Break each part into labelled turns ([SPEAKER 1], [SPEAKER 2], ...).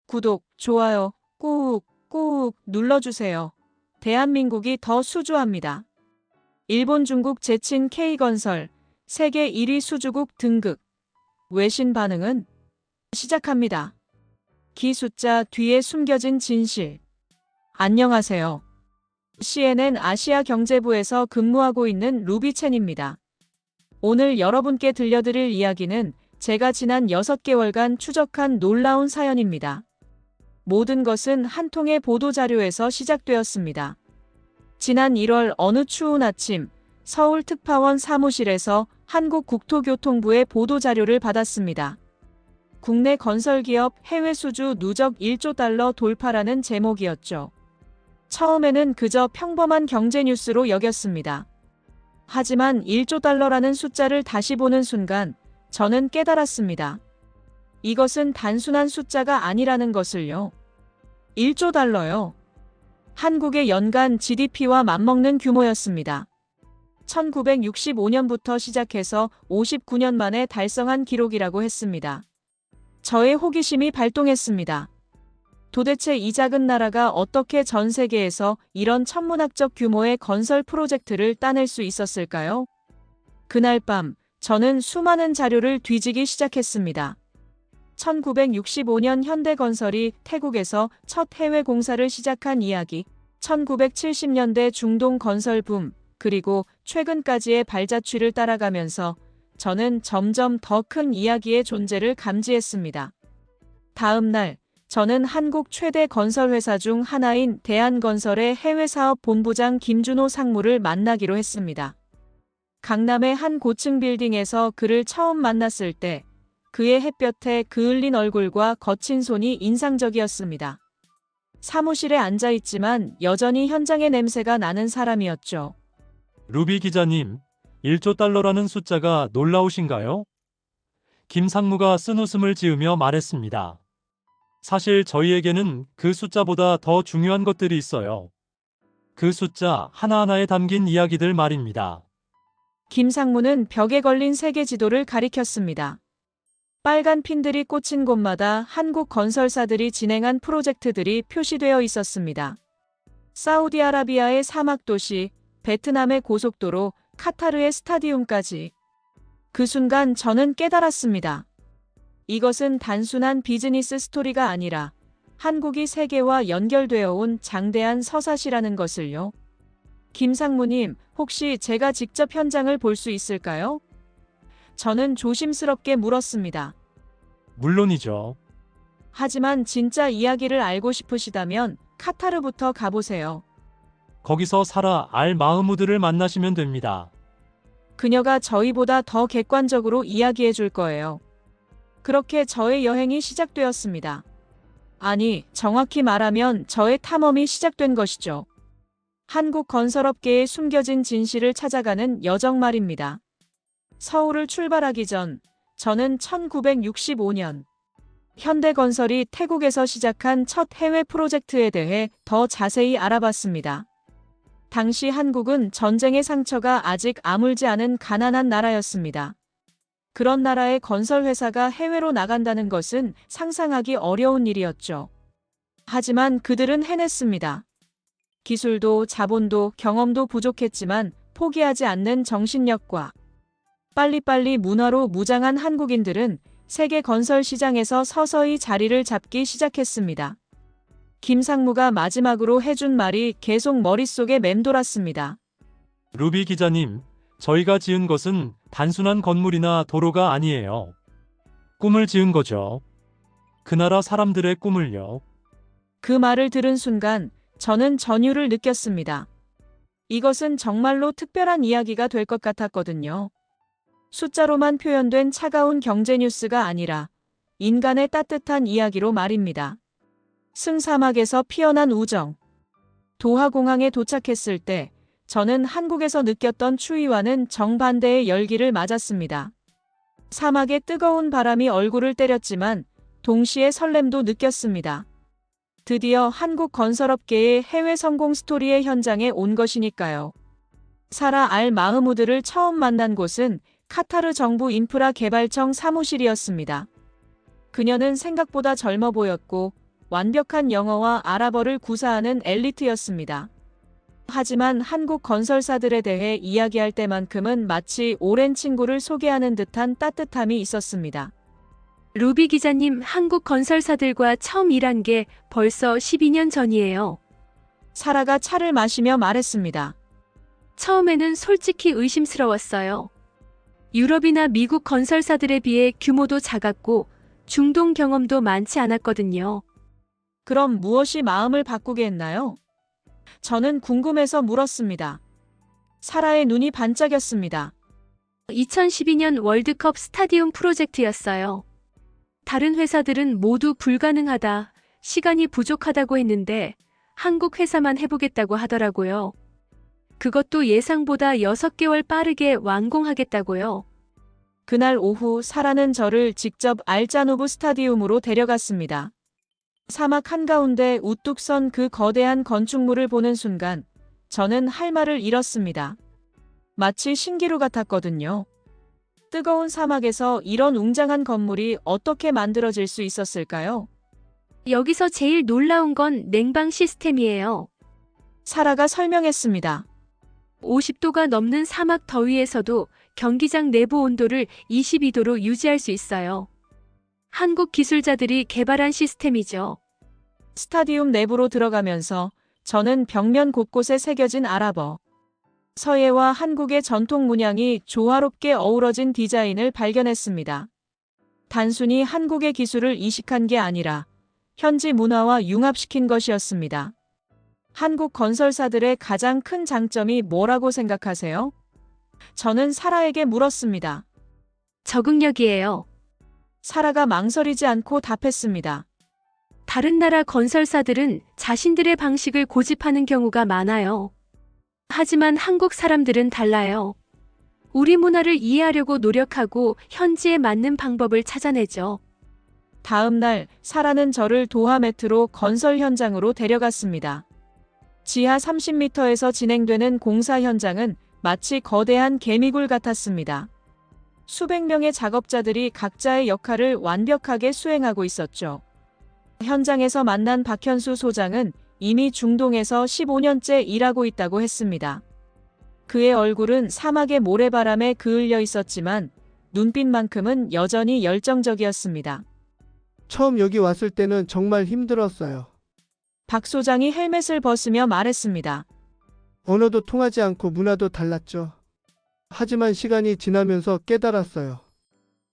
[SPEAKER 1] 구독, 좋아요 꾹꾹 눌러주세요. 대한민국이 더 수주합니다. 일본, 중국 제친 K건설, 세계 1위 수주국 등극. 외신 반응은? 시작합니다. 기 숫자 뒤에 숨겨진 진실. 안녕하세요. CNN 아시아 경제부에서 근무하고 있는 루비첸입니다. 오늘 여러분께 들려드릴 이야기는 제가 지난 6개월간 추적한 놀라운 사연입니다. 모든 것은 한 통의 보도자료에서 시작되었습니다. 지난 1월 어느 추운 아침, 서울 특파원 사무실에서 한국국토교통부의 보도자료를 받았습니다. 국내 건설기업 해외 수주 누적 1조 달러 돌파라는 제목이었죠. 처음에는 그저 평범한 경제 뉴스로 여겼습니다. 하지만 1조 달러라는 숫자를 다시 보는 순간 저는 깨달았습니다. 이것은 단순한 숫자가 아니라는 것을요. 1조 달러요. 한국의 연간 GDP와 맞먹는 규모였습니다. 1965년부터 시작해서 59년 만에 달성한 기록이라고 했습니다. 저의 호기심이 발동했습니다. 도대체 이 작은 나라가 어떻게 전 세계에서 이런 천문학적 규모의 건설 프로젝트를 따낼 수 있었을까요? 그날 밤, 저는 수많은 자료를 뒤지기 시작했습니다. 1965년 현대건설이 태국에서 첫 해외 공사를 시작한 이야기, 1970년대 중동 건설 붐, 그리고 최근까지의 발자취를 따라가면서 저는 점점 더 큰 이야기의 존재를 감지했습니다. 다음 날, 저는 한국 최대 건설회사 중 하나인 대한건설의 해외사업 본부장 김준호 상무를 만나기로 했습니다. 강남의 한 고층 빌딩에서 그를 처음 만났을 때 그의 햇볕에 그을린 얼굴과 거친 손이 인상적이었습니다. 사무실에 앉아 있지만 여전히 현장의 냄새가 나는 사람이었죠.
[SPEAKER 2] 루비 기자님, 1조 달러라는 숫자가 놀라우신가요? 김 상무가 쓴 웃음을 지으며 말했습니다. 사실 저희에게는 그 숫자보다 더 중요한 것들이 있어요. 그 숫자 하나하나에 담긴 이야기들 말입니다.
[SPEAKER 1] 김 상무는 벽에 걸린 세계 지도를 가리켰습니다. 빨간 핀들이 꽂힌 곳마다 한국 건설사들이 진행한 프로젝트들이 표시되어 있었습니다. 사우디아라비아의 사막도시, 베트남의 고속도로, 카타르의 스타디움까지. 그 순간 저는 깨달았습니다. 이것은 단순한 비즈니스 스토리가 아니라 한국이 세계와 연결되어 온 장대한 서사시라는 것을요. 김 상무님, 혹시 제가 직접 현장을 볼 수 있을까요? 저는 조심스럽게 물었습니다.
[SPEAKER 2] 물론이죠.
[SPEAKER 1] 하지만 진짜 이야기를 알고 싶으시다면 카타르부터 가보세요.
[SPEAKER 2] 거기서 사라 알 마흐무드를 만나시면 됩니다.
[SPEAKER 1] 그녀가 저희보다 더 객관적으로 이야기해 줄 거예요. 그렇게 저의 여행이 시작되었습니다. 아니, 정확히 말하면 저의 탐험이 시작된 것이죠. 한국 건설업계의 숨겨진 진실을 찾아가는 여정 말입니다. 서울을 출발하기 전, 저는 1965년 현대건설이 태국에서 시작한 첫 해외 프로젝트에 대해 더 자세히 알아봤습니다. 당시 한국은 전쟁의 상처가 아직 아물지 않은 가난한 나라였습니다. 그런 나라의 건설회사가 해외로 나간다는 것은 상상하기 어려운 일이었죠. 하지만 그들은 해냈습니다. 기술도 자본도 경험도 부족했지만 포기하지 않는 정신력과 빨리빨리 문화로 무장한 한국인들은 세계 건설 시장에서 서서히 자리를 잡기 시작했습니다. 김 상무가 마지막으로 해준 말이 계속 머릿속에 맴돌았습니다.
[SPEAKER 2] 루비 기자님, 저희가 지은 것은 단순한 건물이나 도로가 아니에요. 꿈을 지은 거죠. 그 나라 사람들의 꿈을요.
[SPEAKER 1] 그 말을 들은 순간 저는 전율을 느꼈습니다. 이것은 정말로 특별한 이야기가 될 것 같았거든요. 숫자로만 표현된 차가운 경제 뉴스가 아니라 인간의 따뜻한 이야기로 말입니다. 승사막에서 피어난 우정. 도하공항에 도착했을 때 저는 한국에서 느꼈던 추위와는 정반대의 열기를 맞았습니다. 사막의 뜨거운 바람이 얼굴을 때렸지만 동시에 설렘도 느꼈습니다. 드디어 한국 건설업계의 해외 성공 스토리의 현장에 온 것이니까요. 사라 알 마흐무드를 처음 만난 곳은 카타르 정부 인프라 개발청 사무실이었습니다. 그녀는 생각보다 젊어 보였고 완벽한 영어와 아랍어를 구사하는 엘리트였습니다. 하지만 한국 건설사들에 대해 이야기할 때만큼은 마치 오랜 친구를 소개하는 듯한 따뜻함이 있었습니다.
[SPEAKER 3] 루비 기자님, 한국 건설사들과 처음 일한 게 벌써 12년 전이에요.
[SPEAKER 1] 사라가 차를 마시며 말했습니다.
[SPEAKER 3] 처음에는 솔직히 의심스러웠어요. 유럽이나 미국 건설사들에 비해 규모도 작았고 중동 경험도 많지 않았거든요.
[SPEAKER 1] 그럼 무엇이 마음을 바꾸게 했나요? 저는 궁금해서 물었습니다. 사라의 눈이 반짝였습니다.
[SPEAKER 3] 2012년 월드컵 스타디움 프로젝트였어요. 다른 회사들은 모두 불가능하다, 시간이 부족하다고 했는데 한국 회사만 해보겠다고 하더라고요. 그것도 예상보다 6개월 빠르게 완공하겠다고요.
[SPEAKER 1] 그날 오후 사라는 저를 직접 알자노브 스타디움으로 데려갔습니다. 사막 한가운데 우뚝 선 그 거대한 건축물을 보는 순간 저는 할 말을 잃었습니다. 마치 신기루 같았거든요. 뜨거운 사막에서 이런 웅장한 건물이 어떻게 만들어질 수 있었을까요?
[SPEAKER 3] 여기서 제일 놀라운 건 냉방 시스템이에요.
[SPEAKER 1] 사라가 설명했습니다.
[SPEAKER 3] 50도가 넘는 사막 더위에서도 경기장 내부 온도를 22도로 유지할 수 있어요. 한국 기술자들이 개발한 시스템이죠. 스타디움
[SPEAKER 1] 내부로 들어가면서 저는 벽면 곳곳에 새겨진 아랍어, 서예와 한국의 전통 문양이 조화롭게 어우러진 디자인을 발견했습니다. 단순히 한국의 기술을 이식한 게 아니라 현지 문화와 융합시킨 것이었습니다. 한국 건설사들의 가장 큰 장점이 뭐라고 생각하세요? 저는 사라에게 물었습니다.
[SPEAKER 3] 적응력이에요.
[SPEAKER 1] 사라가 망설이지 않고 답했습니다.
[SPEAKER 3] 다른 나라 건설사들은 자신들의 방식을 고집하는 경우가 많아요. 하지만 한국 사람들은 달라요. 우리 문화를 이해하려고 노력하고 현지에 맞는 방법을 찾아내죠.
[SPEAKER 1] 다음 날 사라는 저를 도하 메트로 건설 현장으로 데려갔습니다. 지하 30m에서 진행되는 공사 현장은 마치 거대한 개미굴 같았습니다. 수백 명의 작업자들이 각자의 역할을 완벽하게 수행하고 있었죠. 현장에서 만난 박현수 소장은 이미 중동에서 15년째 일하고 있다고 했습니다. 그의 얼굴은 사막의 모래바람에 그을려 있었지만 눈빛만큼은 여전히 열정적이었습니다.
[SPEAKER 4] 처음 여기 왔을 때는 정말 힘들었어요.
[SPEAKER 1] 박 소장이 헬멧을 벗으며 말했습니다.
[SPEAKER 4] 언어도 통하지 않고 문화도 달랐죠. 하지만 시간이 지나면서 깨달았어요.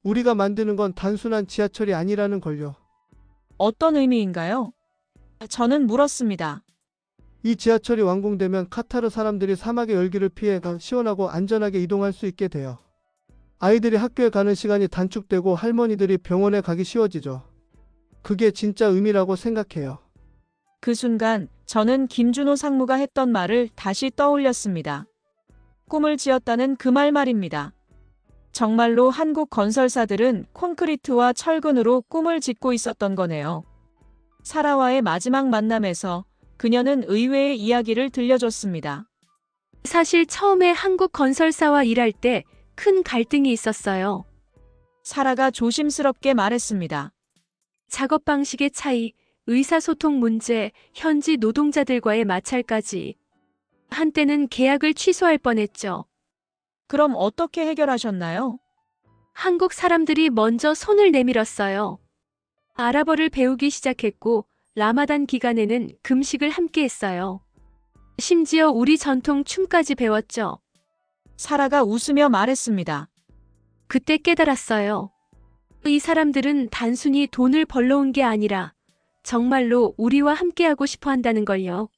[SPEAKER 4] 우리가 만드는 건 단순한 지하철이 아니라는 걸요.
[SPEAKER 1] 어떤 의미인가요? 저는 물었습니다.
[SPEAKER 4] 이 지하철이 완공되면 카타르 사람들이 사막의 열기를 피해 시원하고 안전하게 이동할 수 있게 돼요. 아이들이 학교에 가는 시간이 단축되고 할머니들이 병원에 가기 쉬워지죠. 그게 진짜 의미라고 생각해요.
[SPEAKER 1] 그 순간 저는 김준호 상무가 했던 말을 다시 떠올렸습니다. 꿈을 지었다는 그 말입니다. 정말로 한국 건설사들은 콘크리트와 철근으로 꿈을 짓고 있었던 거네요. 사라와의 마지막 만남에서 그녀는 의외의 이야기를 들려줬습니다.
[SPEAKER 3] 사실 처음에 한국 건설사와 일할 때 큰 갈등이 있었어요.
[SPEAKER 1] 사라가 조심스럽게 말했습니다.
[SPEAKER 3] 작업 방식의 차이, 의사소통 문제, 현지 노동자들과의 마찰까지. 한때는 계약을 취소할 뻔했죠.
[SPEAKER 1] 그럼 어떻게 해결하셨나요?
[SPEAKER 3] 한국 사람들이 먼저 손을 내밀었어요. 아랍어를 배우기 시작했고 라마단 기간에는 금식을 함께 했어요. 심지어 우리 전통 춤까지 배웠죠.
[SPEAKER 1] 사라가 웃으며 말했습니다.
[SPEAKER 3] 그때 깨달았어요. 이 사람들은 단순히 돈을 벌러 온 게 아니라 정말로 우리와 함께하고 싶어 한다는 걸요.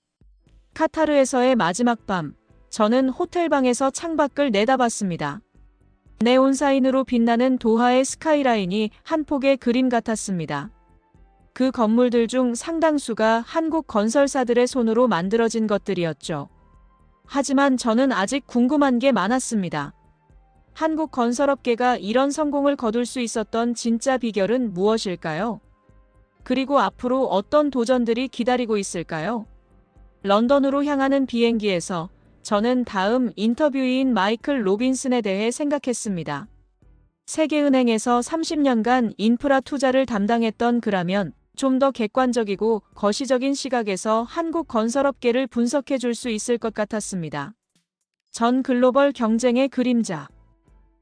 [SPEAKER 1] 카타르에서의 마지막 밤, 저는 호텔방에서 창밖을 내다봤습니다. 네온사인으로 빛나는 도하의 스카이라인이 한 폭의 그림 같았습니다. 그 건물들 중 상당수가 한국 건설사들의 손으로 만들어진 것들이었죠. 하지만 저는 아직 궁금한 게 많았습니다. 한국 건설업계가 이런 성공을 거둘 수 있었던 진짜 비결은 무엇일까요? 그리고 앞으로 어떤 도전들이 기다리고 있을까요? 런던으로 향하는 비행기에서 저는 다음 인터뷰인 마이클 로빈슨에 대해 생각했습니다. 세계은행에서 30년간 인프라 투자를 담당했던 그라면 좀 더 객관적이고 거시적인 시각에서 한국 건설업계를 분석해 줄 수 있을 것 같았습니다. 전 글로벌 경쟁의 그림자.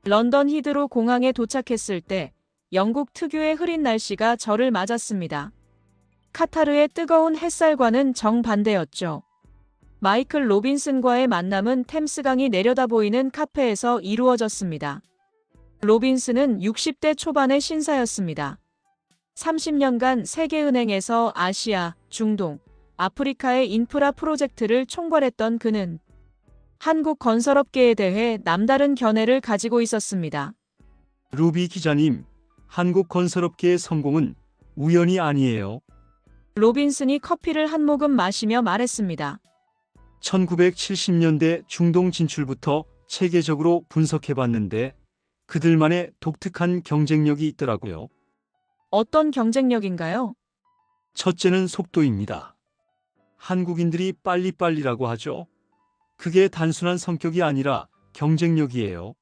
[SPEAKER 1] 런던 히드로 공항에 도착했을 때 영국 특유의 흐린 날씨가 저를 맞았습니다. 카타르의 뜨거운 햇살과는 정반대였죠. 마이클 로빈슨과의 만남은 템스강이 내려다 보이는 카페에서 이루어졌습니다. 로빈슨은 60대 초반의 신사였습니다. 30년간 세계은행에서 아시아, 중동, 아프리카의 인프라 프로젝트를 총괄했던 그는 한국 건설업계에 대해 남다른 견해를 가지고 있었습니다.
[SPEAKER 5] 루비 기자님, 한국 건설업계의 성공은 우연이 아니에요.
[SPEAKER 1] 로빈슨이 커피를 한 모금 마시며 말했습니다.
[SPEAKER 5] 1970년대 중동 진출부터 체계적으로 분석해봤는데 그들만의 독특한 경쟁력이 있더라고요.
[SPEAKER 1] 어떤 경쟁력인가요?
[SPEAKER 5] 첫째는 속도입니다. 한국인들이 빨리빨리라고 하죠. 그게 단순한 성격이 아니라 경쟁력이에요.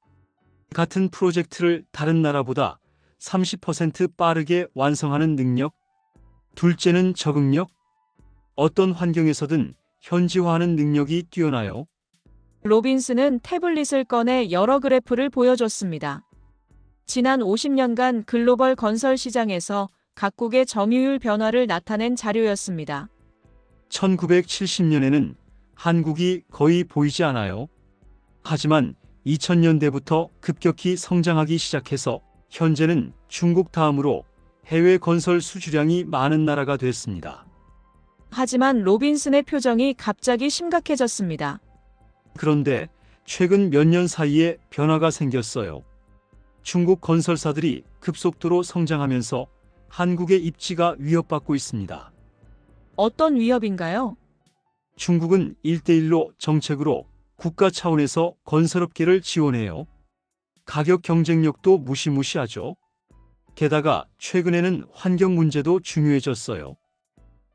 [SPEAKER 5] 같은 프로젝트를 다른 나라보다 30% 빠르게 완성하는 능력. 둘째는 적응력. 어떤 환경에서든 현지화하는 능력이 뛰어나요.
[SPEAKER 1] 로빈슨은 태블릿을 꺼내 여러 그래프를 보여줬습니다. 지난 50년간 글로벌 건설 시장에서 각국의 점유율 변화를 나타낸 자료였습니다.
[SPEAKER 5] 1970년에는 한국이 거의 보이지 않아요. 하지만 2000년대부터 급격히 성장하기 시작해서 현재는 중국 다음으로 해외 건설 수주량이 많은 나라가 됐습니다.
[SPEAKER 1] 하지만 로빈슨의 표정이 갑자기 심각해졌습니다.
[SPEAKER 5] 그런데 최근 몇 년 사이에 변화가 생겼어요. 중국 건설사들이 급속도로 성장하면서 한국의 입지가 위협받고 있습니다.
[SPEAKER 1] 어떤 위협인가요?
[SPEAKER 5] 중국은 1대1로 정책으로 국가 차원에서 건설업계를 지원해요. 가격 경쟁력도 무시무시하죠. 게다가 최근에는 환경 문제도 중요해졌어요.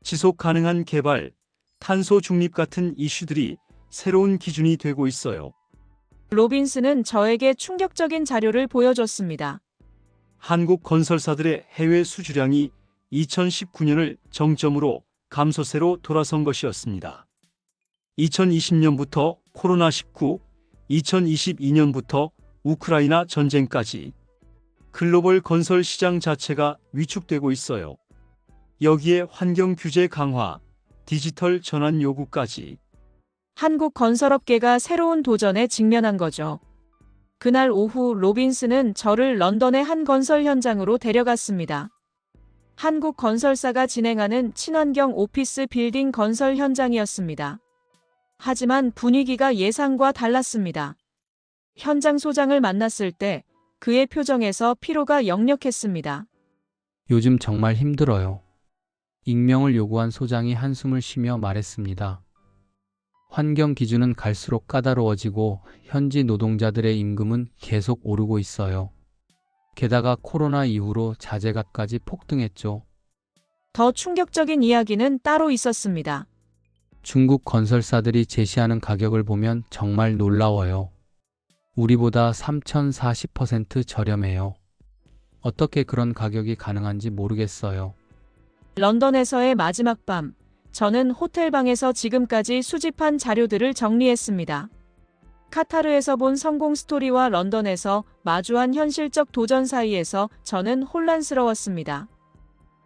[SPEAKER 5] 지속 가능한 개발, 탄소 중립 같은 이슈들이 새로운 기준이 되고 있어요.
[SPEAKER 1] 로빈슨은 저에게 충격적인 자료를 보여줬습니다.
[SPEAKER 5] 한국 건설사들의 해외 수주량이 2019년을 정점으로 감소세로 돌아선 것이었습니다. 2020년부터 코로나19, 2022년부터 우크라이나 전쟁까지 글로벌 건설 시장 자체가 위축되고 있어요. 여기에 환경 규제 강화, 디지털 전환 요구까지.
[SPEAKER 1] 한국 건설업계가 새로운 도전에 직면한 거죠. 그날 오후 로빈슨은 저를 런던의 한 건설 현장으로 데려갔습니다. 한국 건설사가 진행하는 친환경 오피스 빌딩 건설 현장이었습니다. 하지만 분위기가 예상과 달랐습니다. 현장 소장을 만났을 때 그의 표정에서 피로가 역력했습니다.
[SPEAKER 6] 요즘 정말 힘들어요. 익명을 요구한 소장이 한숨을 쉬며 말했습니다. 환경 기준은 갈수록 까다로워지고 현지 노동자들의 임금은 계속 오르고 있어요. 게다가 코로나 이후로 자재값까지 폭등했죠.
[SPEAKER 1] 더 충격적인 이야기는 따로 있었습니다.
[SPEAKER 6] 중국 건설사들이 제시하는 가격을 보면 정말 놀라워요. 우리보다 3,040% 저렴해요. 어떻게 그런 가격이 가능한지 모르겠어요.
[SPEAKER 1] 런던에서의 마지막 밤, 저는 호텔방에서 지금까지 수집한 자료들을 정리했습니다. 카타르에서 본 성공 스토리와 런던에서 마주한 현실적 도전 사이에서 저는 혼란스러웠습니다.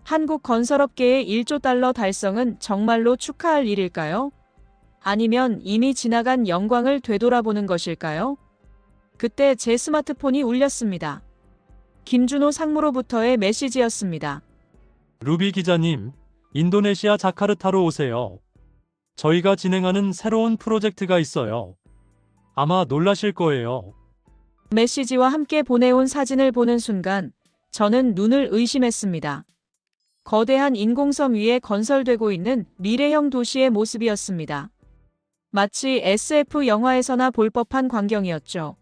[SPEAKER 1] 한국 건설업계의 1조 달러 달성은 정말로 축하할 일일까요? 아니면 이미 지나간 영광을 되돌아보는 것일까요? 그때 제 스마트폰이 울렸습니다. 김준호 상무로부터의 메시지였습니다.
[SPEAKER 2] 루비 기자님, 인도네시아 자카르타로 오세요. 저희가 진행하는 새로운 프로젝트가 있어요. 아마 놀라실 거예요.
[SPEAKER 1] 메시지와 함께 보내온 사진을 보는 순간 저는 눈을 의심했습니다. 거대한 인공섬 위에 건설되고 있는 미래형 도시의 모습이었습니다. 마치 SF 영화에서나 볼 법한 광경이었죠.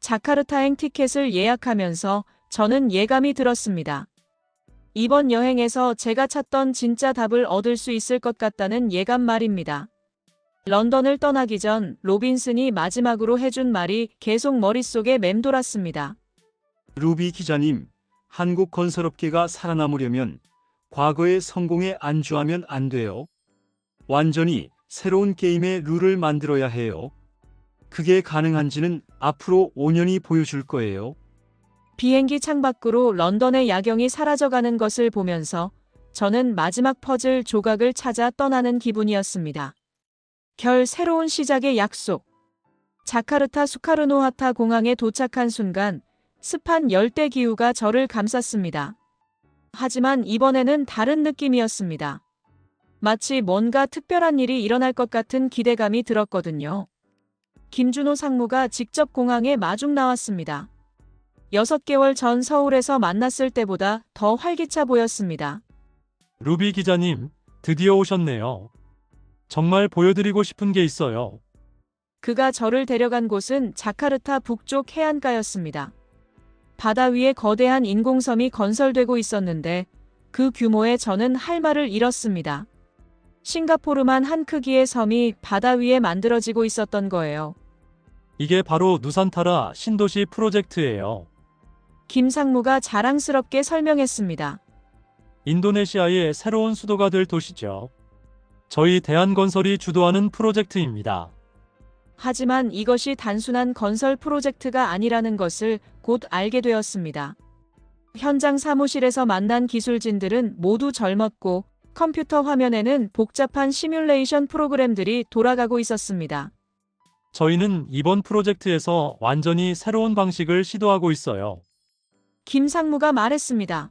[SPEAKER 1] 자카르타행 티켓을 예약하면서 저는 예감이 들었습니다. 이번 여행에서 제가 찾던 진짜 답을 얻을 수 있을 것 같다는 예감 말입니다. 런던을 떠나기 전 로빈슨이 마지막으로 해준 말이 계속 머릿속에 맴돌았습니다.
[SPEAKER 5] 루비 기자님, 한국 건설업계가 살아남으려면 과거의 성공에 안주하면 안 돼요. 완전히 새로운 게임의 룰을 만들어야 해요. 그게 가능한지는 앞으로 5년이 보여줄 거예요.
[SPEAKER 1] 비행기 창밖으로 런던의 야경이 사라져가는 것을 보면서 저는 마지막 퍼즐 조각을 찾아 떠나는 기분이었습니다. 새로운 시작의 약속. 자카르타 수카르노하타 공항에 도착한 순간 습한 열대 기후가 저를 감쌌습니다. 하지만 이번에는 다른 느낌이었습니다. 마치 뭔가 특별한 일이 일어날 것 같은 기대감이 들었거든요. 김준호 상무가 직접 공항에 마중 나왔습니다. 6개월 전 서울에서 만났을 때보다 더 활기차 보였습니다.
[SPEAKER 2] 루비 기자님, 드디어 오셨네요. 정말 보여드리고 싶은 게 있어요.
[SPEAKER 1] 그가 저를 데려간 곳은 자카르타 북쪽 해안가였습니다. 바다 위에 거대한 인공섬이 건설되고 있었는데 그 규모에 저는 할 말을 잃었습니다. 싱가포르만 한 크기의 섬이 바다 위에 만들어지고 있었던 거예요.
[SPEAKER 2] 이게 바로 누산타라 신도시 프로젝트예요.
[SPEAKER 1] 김 상무가 자랑스럽게 설명했습니다.
[SPEAKER 2] 인도네시아의 새로운 수도가 될 도시죠. 저희 대한건설이 주도하는 프로젝트입니다.
[SPEAKER 1] 하지만 이것이 단순한 건설 프로젝트가 아니라는 것을 곧 알게 되었습니다. 현장 사무실에서 만난 기술진들은 모두 젊었고 컴퓨터 화면에는 복잡한 시뮬레이션 프로그램들이 돌아가고 있었습니다.
[SPEAKER 2] 저희는 이번 프로젝트에서 완전히 새로운 방식을 시도하고 있어요.
[SPEAKER 1] 김 상무가 말했습니다.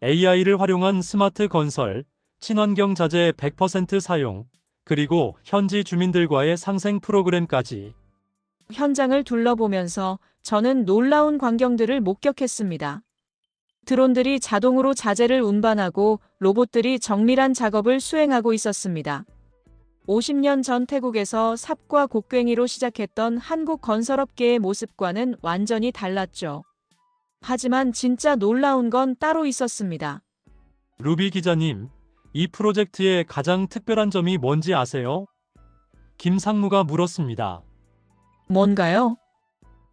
[SPEAKER 2] AI를 활용한 스마트 건설, 친환경 자재 100% 사용, 그리고 현지 주민들과의 상생 프로그램까지.
[SPEAKER 1] 현장을 둘러보면서 저는 놀라운 광경들을 목격했습니다. 드론들이 자동으로 자재를 운반하고 로봇들이 정밀한 작업을 수행하고 있었습니다. 50년 전 태국에서 삽과 곡괭이로 시작했던 한국 건설업계의 모습과는 완전히 달랐죠. 하지만 진짜 놀라운 건 따로 있었습니다.
[SPEAKER 2] 루비 기자님, 이 프로젝트의 가장 특별한 점이 뭔지 아세요? 김 상무가 물었습니다.
[SPEAKER 1] 뭔가요?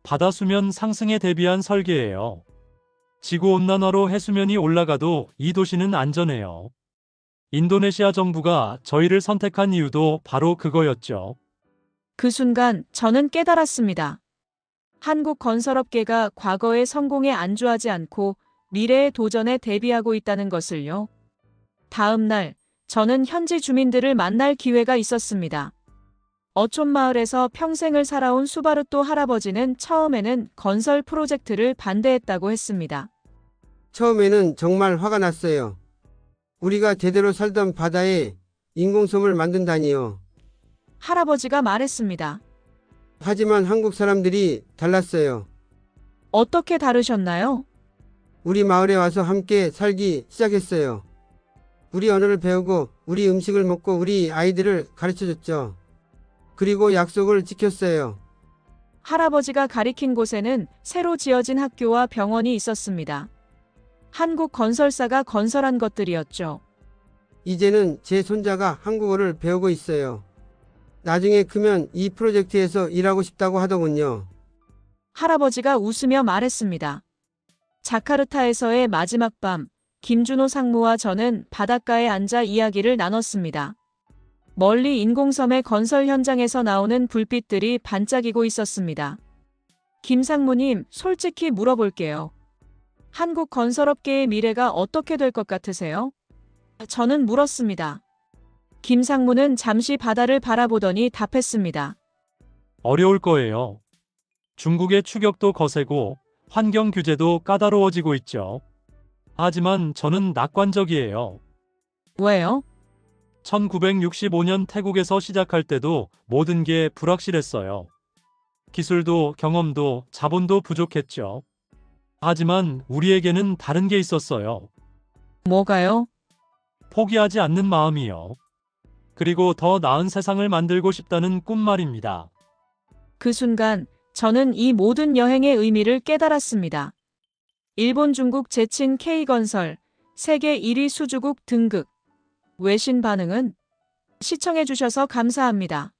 [SPEAKER 2] 바다 수면 상승에 대비한 설계예요. 지구온난화로 해수면이 올라가도 이 도시는 안전해요. 인도네시아 정부가 저희를 선택한 이유도 바로 그거였죠.
[SPEAKER 1] 그 순간 저는 깨달았습니다. 한국 건설업계가 과거의 성공에 안주하지 않고 미래의 도전에 대비하고 있다는 것을요. 다음 날, 저는 현지 주민들을 만날 기회가 있었습니다. 어촌마을에서 평생을 살아온 수바르토 할아버지는 처음에는 건설 프로젝트를 반대했다고 했습니다.
[SPEAKER 7] 처음에는 정말 화가 났어요. 우리가 제대로 살던 바다에 인공섬을 만든다니요.
[SPEAKER 1] 할아버지가 말했습니다.
[SPEAKER 7] 하지만 한국 사람들이 달랐어요.
[SPEAKER 1] 어떻게 다르셨나요?
[SPEAKER 7] 우리 마을에 와서 함께 살기 시작했어요. 우리 언어를 배우고 우리 음식을 먹고 우리 아이들을 가르쳐줬죠. 그리고 약속을 지켰어요.
[SPEAKER 1] 할아버지가 가리킨 곳에는 새로 지어진 학교와 병원이 있었습니다. 한국 건설사가 건설한 것들이었죠.
[SPEAKER 7] 이제는 제 손자가 한국어를 배우고 있어요. 나중에 크면 이 프로젝트에서 일하고 싶다고 하더군요.
[SPEAKER 1] 할아버지가 웃으며 말했습니다. 자카르타에서의 마지막 밤, 김준호 상무와 저는 바닷가에 앉아 이야기를 나눴습니다. 멀리 인공섬의 건설 현장에서 나오는 불빛들이 반짝이고 있었습니다. 김 상무님, 솔직히 물어볼게요. 한국 건설업계의 미래가 어떻게 될 것 같으세요? 저는 물었습니다. 김 상무는 잠시 바다를 바라보더니 답했습니다.
[SPEAKER 2] 어려울 거예요. 중국의 추격도 거세고 환경 규제도 까다로워지고 있죠. 하지만 저는 낙관적이에요.
[SPEAKER 1] 왜요?
[SPEAKER 2] 1965년 태국에서 시작할 때도 모든 게 불확실했어요. 기술도 경험도 자본도 부족했죠. 하지만 우리에게는 다른 게 있었어요.
[SPEAKER 1] 뭐가요?
[SPEAKER 2] 포기하지 않는 마음이요. 그리고 더 나은 세상을 만들고 싶다는 꿈 말입니다.
[SPEAKER 1] 그 순간 저는 이 모든 여행의 의미를 깨달았습니다. 일본, 중국 제친 K건설, 세계 1위 수주국 등극. 외신 반응은? 시청해주셔서 감사합니다.